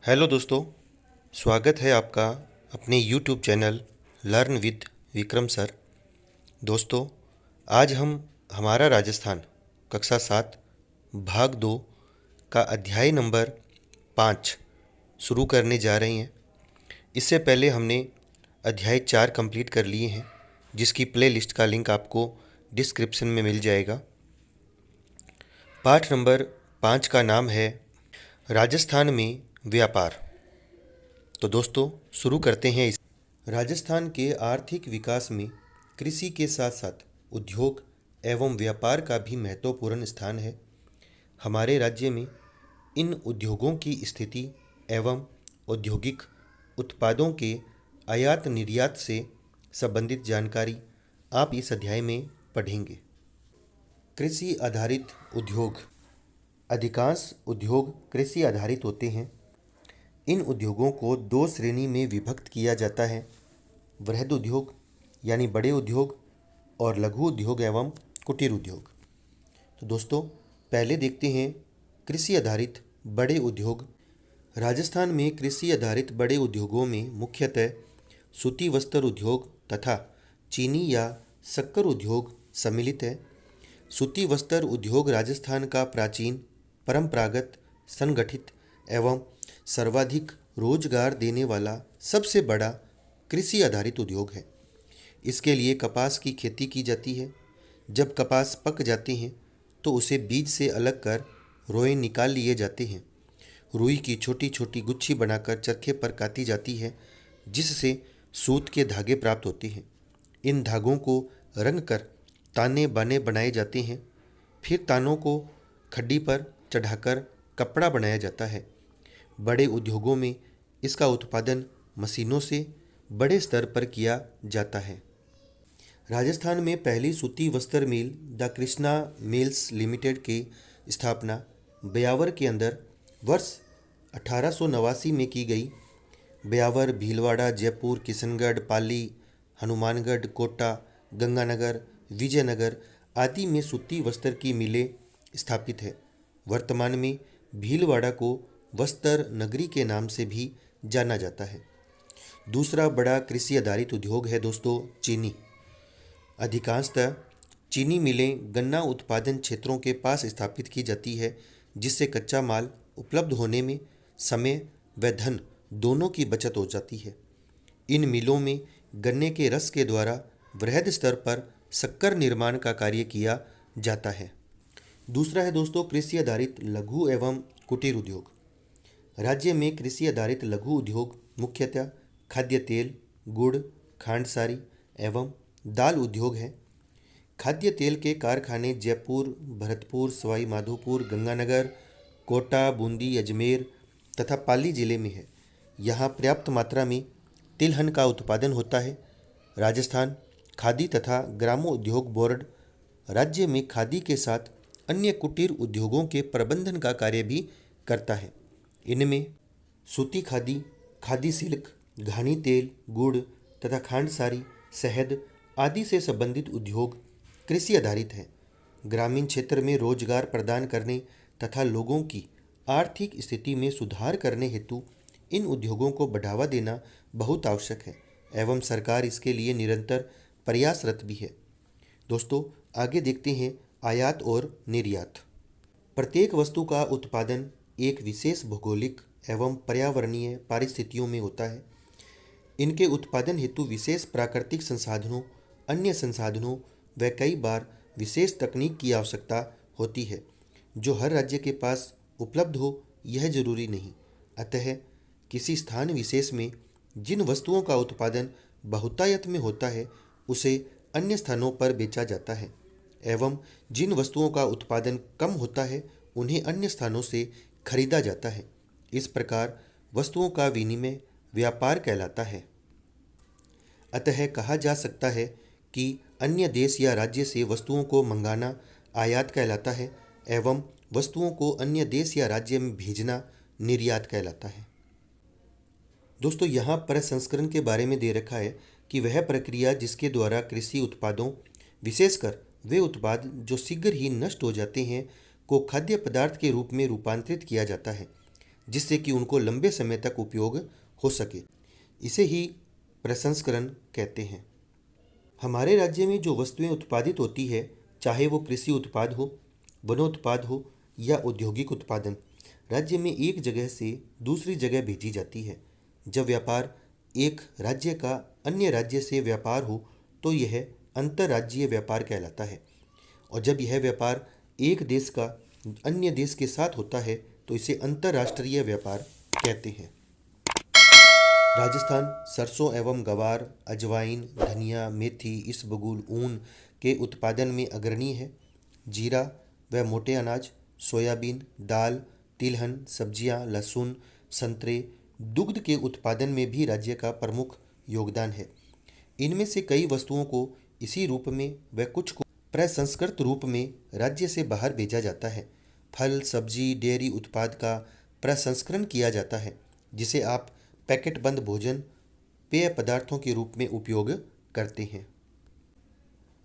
Hello दोस्तों, स्वागत है आपका अपने YouTube channel learn with Vikram sir. दोस्तों, आज हम हमारा राजस्थान कक्षा 7 भाग 2 का अध्याय नंबर 5 शुरू करने जा रहे हैं। इससे पहले हमने अध्याय 4 कंप्लीट कर लिए हैं, जिसकी प्ले लिस्ट का लिंक आपको डिस्क्रिप्शन में मिल जाएगा। पाठ नंबर 5 का नाम है राजस्थान में व्यापार। तो दोस्तों, शुरू करते हैं। राजस्थान के आर्थिक विकास में कृषि के साथ साथ उद्योग एवं व्यापार का भी महत्वपूर्ण स्थान है। हमारे राज्य में इन उद्योगों की स्थिति एवं औद्योगिक उत्पादों के आयात निर्यात से संबंधित जानकारी आप इस अध्याय में पढ़ेंगे। कृषि आधारित उद्योग। अधिकांश उद्योग कृषि आधारित होते हैं। इन उद्योगों को दो श्रेणी में विभक्त किया जाता है: वृहद उद्योग यानी बड़े उद्योग और लघु उद्योग एवं कुटीर उद्योग। तो दोस्तों, पहले देखते हैं कृषि आधारित बड़े उद्योग। राजस्थान में कृषि आधारित बड़े उद्योगों में मुख्यतः सूती वस्त्र उद्योग तथा चीनी या शक्कर उद्योग सम्मिलित है। सूती वस्त्र उद्योग राजस्थान का प्राचीन, परंपरागत, संगठित एवं सर्वाधिक रोजगार देने वाला सबसे बड़ा कृषि आधारित उद्योग है। इसके लिए कपास की खेती की जाती है। जब कपास पक जाते हैं तो उसे बीज से अलग कर रोए निकाल लिए जाते हैं। रुई की छोटी छोटी गुच्छी बनाकर चरखे पर काती जाती है, जिससे सूत के धागे प्राप्त होते हैं। इन धागों को रंग कर ताने बाने बनाए जाते हैं। फिर तानों को खड्डी पर चढ़ाकर कपड़ा बनाया जाता है। बड़े उद्योगों में इसका उत्पादन मशीनों से बड़े स्तर पर किया जाता है। राजस्थान में पहली सूती वस्त्र मिल द कृष्णा मिल्स लिमिटेड की स्थापना ब्यावर के अंदर वर्ष 1889 में की गई। ब्यावर, भीलवाड़ा, जयपुर, किशनगढ़, पाली, हनुमानगढ़, कोटा, गंगानगर, विजयनगर आदि में सूती वस्त्र की मिलें स्थापित है। वर्तमान में भीलवाड़ा को वस्त्र नगरी के नाम से भी जाना जाता है। दूसरा बड़ा कृषि आधारित उद्योग है दोस्तों चीनी। अधिकांशतः चीनी मिलें गन्ना उत्पादन क्षेत्रों के पास स्थापित की जाती है, जिससे कच्चा माल उपलब्ध होने में समय व धन दोनों की बचत हो जाती है। इन मिलों में गन्ने के रस के द्वारा वृहद स्तर पर शक्कर निर्माण का कार्य किया जाता है। दूसरा है दोस्तों कृषि आधारित लघु एवं कुटीर उद्योग। राज्य में कृषि आधारित लघु उद्योग मुख्यतः खाद्य तेल, गुड़, खांडसारी एवं दाल उद्योग है। खाद्य तेल के कारखाने जयपुर, भरतपुर, सवाई माधोपुर, गंगानगर, कोटा, बूंदी, अजमेर तथा पाली जिले में है। यहाँ पर्याप्त मात्रा में तिलहन का उत्पादन होता है। राजस्थान खादी तथा ग्रामोद्योग बोर्ड राज्य में खादी के साथ अन्य कुटीर उद्योगों के प्रबंधन का कार्य भी करता है। इनमें सूती खादी, खादी सिल्क, घानी तेल, गुड़ तथा खांडसारी, शहद आदि से संबंधित उद्योग कृषि आधारित है। ग्रामीण क्षेत्र में रोजगार प्रदान करने तथा लोगों की आर्थिक स्थिति में सुधार करने हेतु इन उद्योगों को बढ़ावा देना बहुत आवश्यक है एवं सरकार इसके लिए निरंतर प्रयासरत भी है। दोस्तों, आगे देखते हैं आयात और निर्यात। प्रत्येक वस्तु का उत्पादन एक विशेष भौगोलिक एवं पर्यावरणीय परिस्थितियों में होता है। इनके उत्पादन हेतु विशेष प्राकृतिक संसाधनों, अन्य संसाधनों व कई बार विशेष तकनीक की आवश्यकता होती है, जो हर राज्य के पास उपलब्ध हो यह जरूरी नहीं। अतः किसी स्थान विशेष में जिन वस्तुओं का उत्पादन बहुतायत में होता है उसे अन्य स्थानों पर बेचा जाता है एवं जिन वस्तुओं का उत्पादन कम होता है उन्हें अन्य स्थानों से खरीदा जाता है। इस प्रकार वस्तुओं का विनिमय व्यापार कहलाता है। अतः कहा जा सकता है कि अन्य देश या राज्य से वस्तुओं को मंगाना आयात कहलाता है एवं वस्तुओं को अन्य देश या राज्य में भेजना निर्यात कहलाता है। दोस्तों, यहाँ प्रसंस्करण के बारे में दे रखा है कि वह प्रक्रिया जिसके द्वारा कृषि उत्पादों, विशेषकर वे उत्पाद जो शीघ्र ही नष्ट हो जाते हैं, को खाद्य पदार्थ के रूप में रूपांतरित किया जाता है। जिससे कि उनको लंबे समय तक उपयोग हो सके। इसे ही प्रसंस्करण कहते हैं। हमारे राज्य में जो वस्तुएं उत्पादित होती है, चाहे वो कृषि उत्पाद हो, वनोत्पाद हो या औद्योगिक उत्पादन, राज्य में एक जगह से दूसरी जगह भेजी जाती है। जब व्यापार एक राज्य का अन्य राज्य से व्यापार हो तो यह अंतर्राज्यीय व्यापार कहलाता है, और जब यह व्यापार एक देश का अन्य देश के साथ होता है तो इसे अंतर्राष्ट्रीय व्यापार कहते हैं। राजस्थान सरसों एवं गवार, अजवाइन, धनिया, मेथी, इसबगोल, ऊन के उत्पादन में अग्रणी है। जीरा व मोटे अनाज, सोयाबीन, दाल, तिलहन, सब्जियां, लहसुन, संतरे, दुग्ध के उत्पादन में भी राज्य का प्रमुख योगदान है। इनमें से कई वस्तुओं को इसी रूप में व कुछ को प्रसंस्कृत रूप में राज्य से बाहर भेजा जाता है। फल, सब्जी, डेयरी उत्पाद का प्रसंस्करण किया जाता है, जिसे आप पैकेट बंद भोजन, पेय पदार्थों के रूप में उपयोग करते हैं।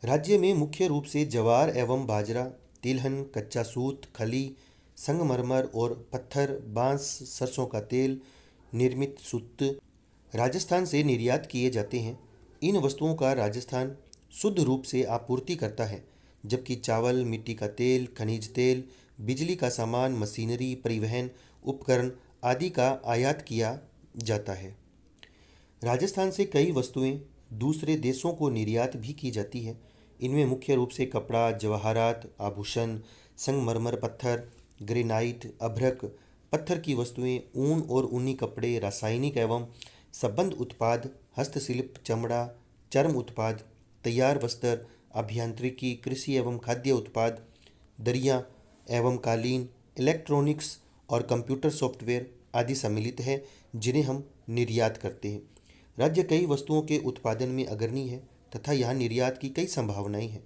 राज्य में मुख्य रूप से ज्वार एवं बाजरा, तिलहन, कच्चा सूत, खली, संगमरमर और पत्थर, बांस, सरसों का तेल, निर्मित सूत राजस्थान से निर्यात किए जाते हैं। इन वस्तुओं का राजस्थान शुद्ध रूप से आपूर्ति करता है, जबकि चावल, मिट्टी का तेल, खनिज तेल, बिजली का सामान, मशीनरी, परिवहन उपकरण आदि का आयात किया जाता है। राजस्थान से कई वस्तुएं दूसरे देशों को निर्यात भी की जाती है। इनमें मुख्य रूप से कपड़ा, जवाहरात, आभूषण, संगमरमर पत्थर, ग्रेनाइट, अभ्रक पत्थर की वस्तुएं, ऊन और ऊनी कपड़े, रासायनिक एवं संबद्ध उत्पाद, हस्तशिल्प, चमड़ा, चर्म उत्पाद, तैयार वस्त्र, अभियांत्रिकी, कृषि एवं खाद्य उत्पाद, दरियां एवं कालीन, इलेक्ट्रॉनिक्स और कंप्यूटर सॉफ्टवेयर आदि सम्मिलित है, जिन्हें हम निर्यात करते हैं। राज्य कई वस्तुओं के उत्पादन में अग्रणी है तथा यहाँ निर्यात की कई संभावनाएं हैं।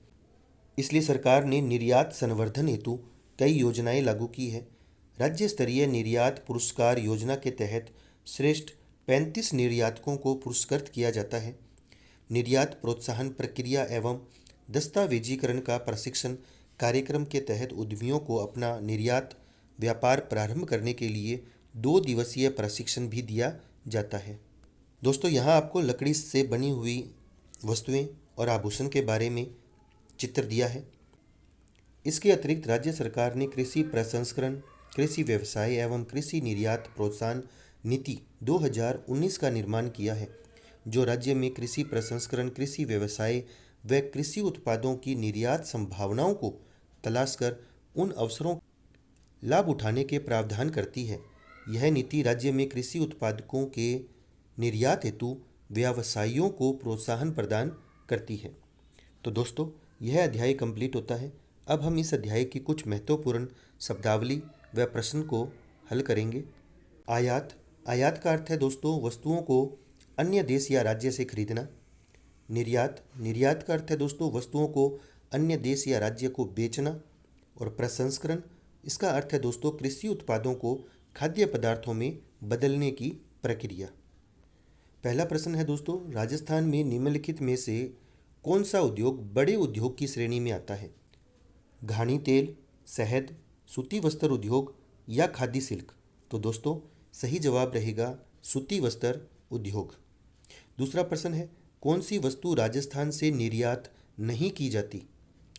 इसलिए सरकार ने निर्यात संवर्धन हेतु कई योजनाएं लागू की है। राज्य स्तरीय निर्यात पुरस्कार योजना के तहत श्रेष्ठ 35 निर्यातकों को पुरस्कृत किया जाता है। निर्यात प्रोत्साहन प्रक्रिया एवं दस्तावेजीकरण का प्रशिक्षण कार्यक्रम के तहत उद्यमियों को अपना निर्यात व्यापार प्रारंभ करने के लिए 2 दिवसीय प्रशिक्षण भी दिया जाता है। दोस्तों, यहाँ आपको लकड़ी से बनी हुई वस्तुएं और आभूषण के बारे में चित्र दिया है। इसके अतिरिक्त राज्य सरकार ने कृषि प्रसंस्करण, कृषि व्यवसाय एवं कृषि निर्यात प्रोत्साहन नीति 2019 का निर्माण किया है, जो राज्य में कृषि प्रसंस्करण, कृषि व्यवसाय व कृषि उत्पादों की निर्यात संभावनाओं को तलाश कर उन अवसरों लाभ उठाने के प्रावधान करती है। यह नीति राज्य में कृषि उत्पादकों के निर्यात हेतु व्यवसायियों को प्रोत्साहन प्रदान करती है। तो दोस्तों, यह अध्याय कंप्लीट होता है। अब हम इस अध्याय की कुछ महत्वपूर्ण शब्दावली व प्रश्न को हल करेंगे। आयात का अर्थ है दोस्तों वस्तुओं को अन्य देश या राज्य से खरीदना। निर्यात का अर्थ है दोस्तों वस्तुओं को अन्य देश या राज्य को बेचना। और प्रसंस्करण, इसका अर्थ है दोस्तों कृषि उत्पादों को खाद्य पदार्थों में बदलने की प्रक्रिया। पहला प्रश्न है दोस्तों, राजस्थान में निम्नलिखित में से कौन सा उद्योग बड़े उद्योग की श्रेणी में आता है? घानी तेल, शहद, सूती वस्त्र उद्योग या खादी सिल्क? तो दोस्तों सही जवाब रहेगा सूती वस्त्र उद्योग। दूसरा प्रश्न है, कौन सी वस्तु राजस्थान से निर्यात नहीं की जाती?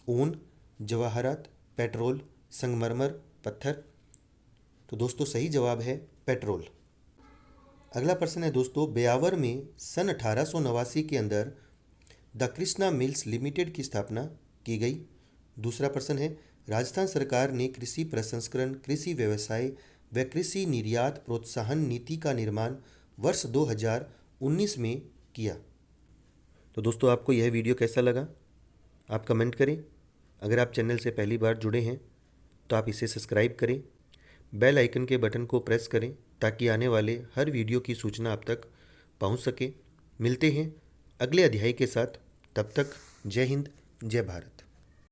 ऊन, जवाहरात, पेट्रोल, संगमरमर, पत्थर? तो दोस्तों सही जवाब है पेट्रोल। अगला प्रश्न है दोस्तों, ब्यावर में सन 1889 के अंदर द कृष्णा मिल्स लिमिटेड की स्थापना की गई। दूसरा प्रश्न है, राजस्थान सरकार ने कृषि प्रसंस्करण, कृषि व्यवसाय व कृषि निर्यात प्रोत्साहन नीति का निर्माण वर्ष 2019 में किया। तो दोस्तों आपको यह वीडियो कैसा लगा? आप कमेंट करें। अगर आप चैनल से पहली बार जुड़े हैं तो आप इसे सब्सक्राइब करें, बेल आइकन के बटन को प्रेस करें ताकि आने वाले हर वीडियो की सूचना आप तक पहुंच सके। मिलते हैं अगले अध्याय के साथ। तब तक जय हिंद, जय भारत।